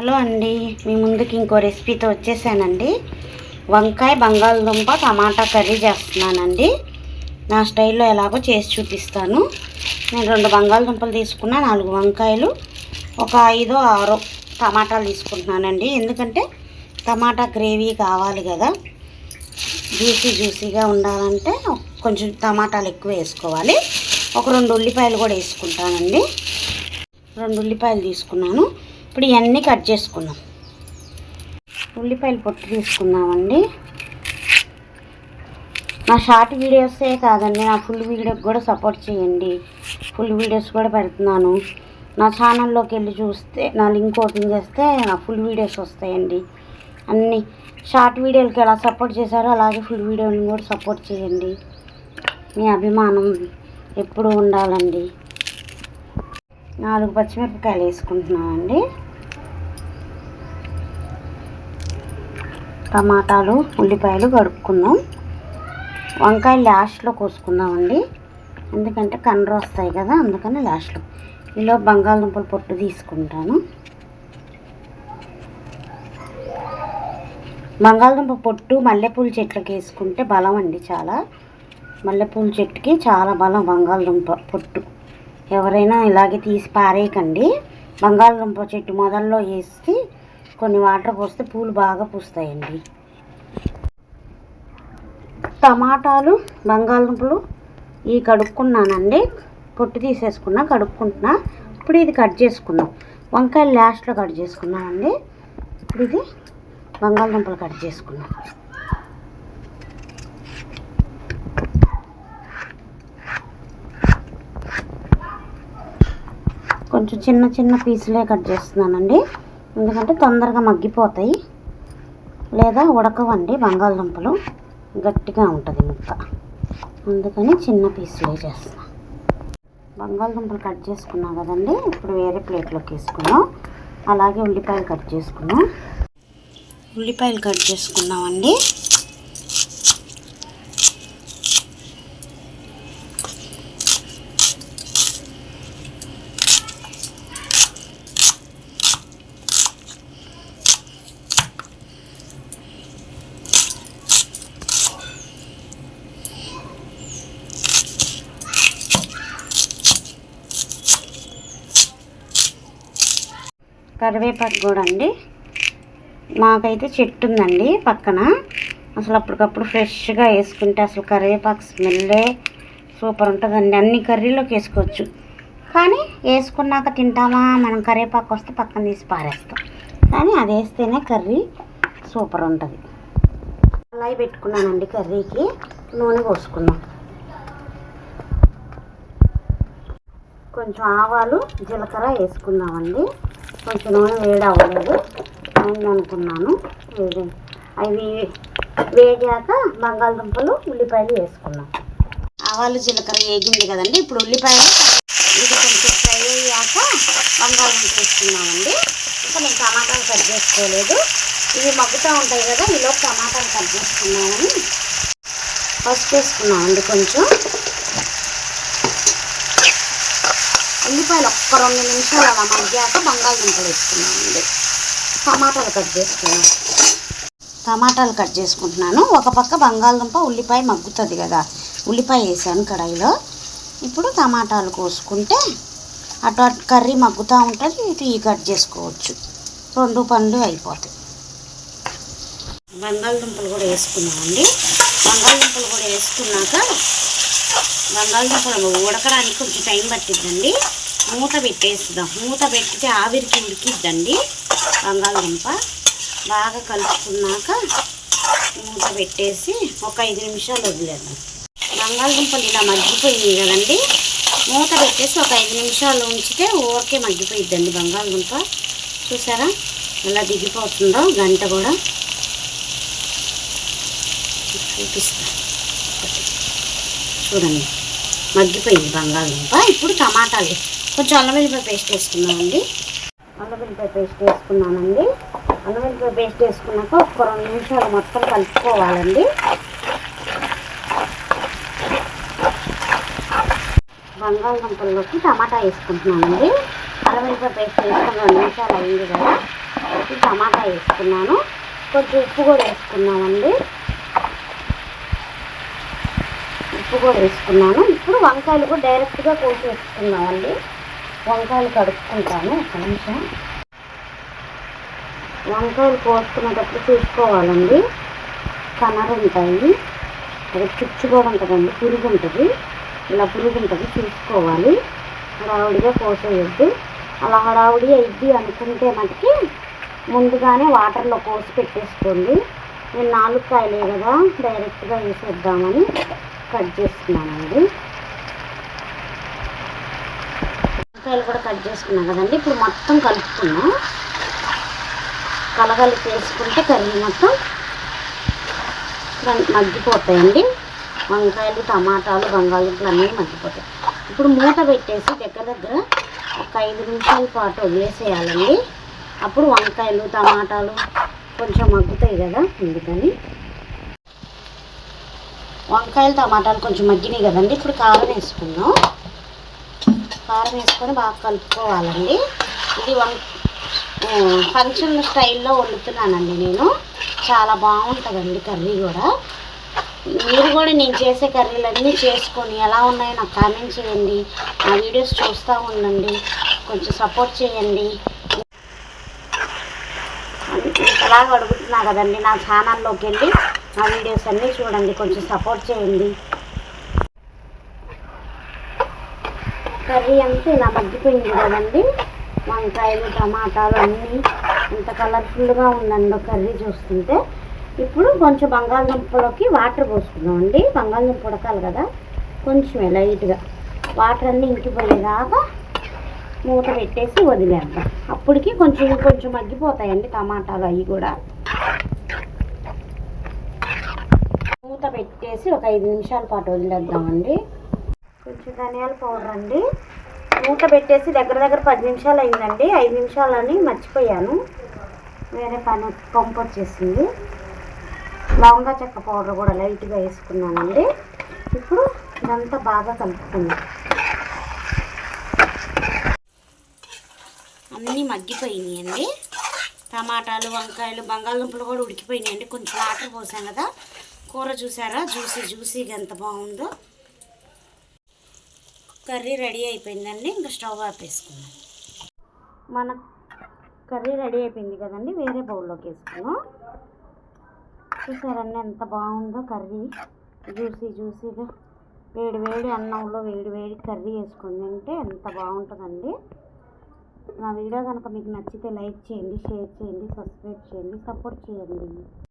Hello అండి, మీ ముందుకి ఇంకో రెసిపీతో వచ్చేసానండి. వంకాయ బంగాళదుంప టమాటా కర్రీ చేస్తున్నానండి. నా స్టైల్లో ఎలాగో చేసి చూపిస్తాను. నేను 2 బంగాళదుంపలు తీసుకున్నా, 4 వంకాయలు, ఒక 5-6 టమాటాలు తీసుకుంటున్నానండి. ఎందుకంటే టమాటా గ్రేవీ కావాలి కదా, జ్యూసీగా ఉండాలంటే కొంచెం టమాటాలు ఎక్కువ వేసుకోవాలి. ఒక 2 ఉల్లిపాయలు కూడా వేసుకుంటానండి. 2 ఉల్లిపాయలు తీసుకున్నాను. ఇప్పుడు ఇవన్నీ కట్ చేసుకున్నాం. ఉల్లిపాయలు పొట్టు తీసుకున్నామండి. నా షార్ట్ వీడియోసే కాదండి, నా ఫుల్ వీడియోకి కూడా సపోర్ట్ చేయండి. ఫుల్ వీడియోస్ కూడా పెడుతున్నాను. నా ఛానల్లోకి వెళ్ళి చూస్తే, నా లింక్ ఓపెన్ చేస్తే నా ఫుల్ వీడియోస్ వస్తాయండి. అన్ని షార్ట్ వీడియోలకి ఎలా సపోర్ట్ చేశారో అలాగే ఫుల్ వీడియోని కూడా సపోర్ట్ చేయండి. మీ అభిమానం ఎప్పుడూ ఉండాలండి. 4 పచ్చిమిరపకాయలు వేసుకుంటున్నామండి. టమాటాలు, ఉల్లిపాయలు కడుక్కుందాం. వంకాయలు లాస్ట్లో కోసుకుందామండి, ఎందుకంటే కండ్ర వస్తాయి కదా, అందుకని లాస్ట్లో. ఇలా బంగాళదుంపల పొట్టు తీసుకుంటాను. బంగాళదుంప పొట్టు మల్లెపూల చెట్లకి వేసుకుంటే బలం అండి, చాలా. మల్లెపూల చెట్టుకి చాలా బలం బంగాళదుంప పొట్టు. ఎవరైనా ఇలాగే తీసి పారేయకండి. బంగాళదుంప చెట్టు మొదల్లో వేసి కొన్ని వాటర్ పోస్తే పూలు బాగా పూస్తాయండి. టమాటాలు, బంగాళదుంపలు ఇవి కడుక్కున్నానండి. పొట్టు తీసేసుకున్నా, కడుక్కుంటున్నా. ఇప్పుడు ఇది కట్ చేసుకున్నాం. వంకాయలు లాస్ట్లో కట్ చేసుకున్నామండి. ఇప్పుడు ఇది బంగాళదుంపలు కట్ చేసుకున్నాం. కొంచెం చిన్న పీసులే కట్ చేస్తున్నానండి, ఎందుకంటే తొందరగా మగ్గిపోతాయి, లేదా ఉడకవండి. బంగాళదుంపలు గట్టిగా ఉంటుంది ముక్క, అందుకని చిన్న పీసులే చేస్తున్నాను. బంగాళదుంపలు కట్ చేసుకున్నాం కదండి. ఇప్పుడు వేరే ప్లేట్లోకి వేసుకున్నాం. అలాగే ఉల్లిపాయలు కట్ చేసుకున్నాం. ఉల్లిపాయలు కట్ చేసుకున్నామండి. కరివేపాకు కూడా అండి, మాకైతే చెట్టు ఉందండి పక్కన. అసలు అప్పటికప్పుడు ఫ్రెష్గా వేసుకుంటే అసలు కరివేపాకు స్మెల్లే సూపర్ ఉంటుందండి. అన్ని కర్రీలోకి వేసుకోవచ్చు, కానీ వేసుకున్నాక తింటామా మనం, కరివేపాకు వస్తే పక్కన తీసి పారేస్తాం. కానీ అది వేస్తేనే కర్రీ సూపర్ ఉంటుంది. అలాగే పెట్టుకున్నానండి. కర్రీకి నూనె పోసుకున్నాం. కొంచెం ఆవాలు, జీలకర్ర వేసుకుందామండి. కొంచెం నూనె వేడి అవ్వలేదు, నేను అనుకున్నాను. అవి వేగాక బంగాళదుంపలు, ఉల్లిపాయలు వేసుకున్నాం. ఆవాలు, జీలకర్ర వేగింది కదండి. ఇప్పుడు ఉల్లిపాయలు ఇది కొంచెం ఫ్రై అయ్యాక బంగాళదుంపలు వేసుకున్నామండి. ఇంకా నేను టమాటాలు కట్ చేసుకోలేదు, ఇవి మగ్గుతూ ఉంటాయి కదా, ఈలోపు టమాటాలు కట్ చేసుకున్నామని పసుపు వేసుకున్నామండి. కొంచెం ఉల్లిపాయలు ఒక్క 2 నిమిషాలు అలా మగ్గాక బంగాళదుంపలు వేసుకున్నామండి. టమాటాలు కట్ చేసుకుంటున్నాను. ఒక పక్క బంగాళదుంప, ఉల్లిపాయ మగ్గుతుంది కదా, ఉల్లిపాయ వేసాను కడాయిలో. ఇప్పుడు టమాటాలు కోసుకుంటే అటు కర్రీ మగ్గుతూ ఉంటుంది, ఇటు ఈ కట్ చేసుకోవచ్చు. 2 పనులు అయిపోతాయి. బంగాళదుంపలు కూడా వేసుకున్నామండి. బంగాళదుంపలు కూడా వేసుకున్నాక బంగాళదుంపలు ఉడకడానికి కొంచెం టైం పట్టిద్దండి. మూత పెట్టేద్దాం. మూత పెట్టితే ఆవిరికి ఉడికిద్దండి బంగాళదుంప. బాగా కలుపుకున్నాక మూత పెట్టేసి ఒక 5 నిమిషాలు వదిలేద్దాం. బంగాళదుంపలు ఇలా మగ్గిపోయింది కదండి, మూత పెట్టేసి ఒక 5 నిమిషాలు ఉంచితే ఊరికే మగ్గిపోయిద్దండి బంగాళదుంప. చూసారా ఎలా దిగిపోతుందో, గంట కూడా చూపిస్తా చూడండి, మగ్గిపోయింది బంగాళదుంప. ఇప్పుడు టమాటాలు, కొంచెం అల్లం వెల్లిపాయ పేస్ట్ వేసుకున్నామండి. అల్లం వెల్లిపాయ పేస్ట్ వేసుకున్నానండి. అల్లం వెల్లిపాయ పేస్ట్ వేసుకున్నాక ఒక 2 నిమిషాలు మొత్తం కలుపుకోవాలండి. బంగాళదుంపల్లోకి టమాటా వేసుకుంటున్నానండి. అల్లం వెల్లిపాయ పేస్ట్ వేసుకుని 2 నిమిషాలు అయింది కదా, టమాటా వేసుకున్నాను, కొంచెం ఉప్పు కూడా వేసుకున్నామండి. ఇప్పుడు వంకాయలు కూడా డైరెక్ట్గా కోసి వేసుకున్నామండి. వంకాయలు కడుక్కుంటాను. ఒక నిమిషం. వంకాయలు కోసుకునేటప్పుడు చూసుకోవాలండి, కనర్ ఉంటాయి, అది పుచ్చు కూడా ఉంటుందండి, పురుగు ఉంటుంది, ఇలా పురుగు ఉంటుంది, చూసుకోవాలి. హడావుడిగా కోసేయద్దు. అలా హడావుడి అయ్యిద్ది అనుకుంటే మటుకి ముందుగానే వాటర్లో కోసి పెట్టేసుకోండి. నేను 4 కాయలే కదా డైరెక్ట్గా వేసేద్దామని కట్ చేస్తున్నానండి. వంకాయలు కూడా కట్ చేసుకున్నాం కదండి. ఇప్పుడు మొత్తం కలుపుకున్నాం. కలగలిపి వేసుకుంటే కర్రీ మొత్తం మగ్గిపోతాయండి. వంకాయలు, టమాటాలు, బంగాళదుంపలు అన్నీ మగ్గిపోతాయి. ఇప్పుడు మూత పెట్టేసి దగ్గర ఒక 5 నిమిషాల పాటు వదిలేసేయాలండి. అప్పుడు వంకాయలు, టమాటాలు కొంచెం మగ్గుతాయి కదా, అందుకని. వంకాయలు, టమాటాలు కొంచెం మగ్గినాయి కదండి. ఇప్పుడు కారం వేసుకుందాం. కారం వేసుకొని బాగా కలుపుకోవాలండి. ఇది ఫంక్షన్ స్టైల్లో వండుతున్నానండి నేను. చాలా బాగుంటుందండి కర్రీ కూడా. మీరు కూడా నేను చేసే కర్రీలన్నీ చేసుకొని ఎలా ఉన్నాయో నాకు కామెంట్ చేయండి. నా వీడియోస్ చూస్తూ ఉండండి, కొంచెం సపోర్ట్ చేయండి. అలాగ అడుగుతున్నా కదండి, నా ఛానల్లోకి వెళ్ళి నా వీడియోస్ అన్నీ చూడండి, కొంచెం సపోర్ట్ చేయండి. కర్రీ అంతా ఇలా మగ్గిపోయింది కదండి. వంకాయలు, టమాటాలు అన్నీ ఇంత కలర్ఫుల్గా ఉందండి కర్రీ చూస్తుంటే. ఇప్పుడు కొంచెం బంగాళదుంపలోకి వాటర్ పోసుకుందామండి. బంగాళదుంప ఉడకాలి కదా, కొంచెం లైట్గా వాటర్ అన్నీ ఇంకిపోయేదాకా మూత పెట్టేసి వదిలేద్దాం. అప్పటికి కొంచెం మగ్గిపోతాయండి టమాటాలు అవి కూడా. మూత పెట్టేసి ఒక 5 నిమిషాల పాటు వదిలేద్దామండి. కొంచెం ధనియాల పౌడర్ అండి. మూత పెట్టేసి దగ్గర 10 నిమిషాలు అయిందండి. 5 నిమిషాలని మర్చిపోయాను, వేరే పంపు వచ్చేసింది. లవంగా చెక్క పౌడర్ కూడా లైట్గా వేసుకున్నానండి. ఇప్పుడు ఇదంతా బాగా కలుపుకుందాం. అన్నీ మగ్గిపోయినాయండి. టమాటాలు, వంకాయలు, బంగాళదుంపలు కూడా ఉడికిపోయినాయండి. కొంచెం వాటర్ పోసాం కదా, కూర చూసారా జ్యూసీగా ఎంత బాగుందో. కర్రీ రెడీ అయిపోయిందండి. ఇంకా స్టవ్ ఆపేసుకుందాం. మన కర్రీ రెడీ అయిపోయింది కదండి, వేరే బౌల్లోకి వేసుకున్నాం. చూసారండి ఎంత బాగుందో కర్రీ, జ్యూసీగా. వేడి అన్నంలో వేడి కర్రీ వేసుకొని తింటే ఎంత బాగుంటుందండి. నా వీడియో కనుక మీకు నచ్చితే లైక్ చేయండి, షేర్ చేయండి, సబ్స్క్రైబ్ చేయండి, సపోర్ట్ చేయండి.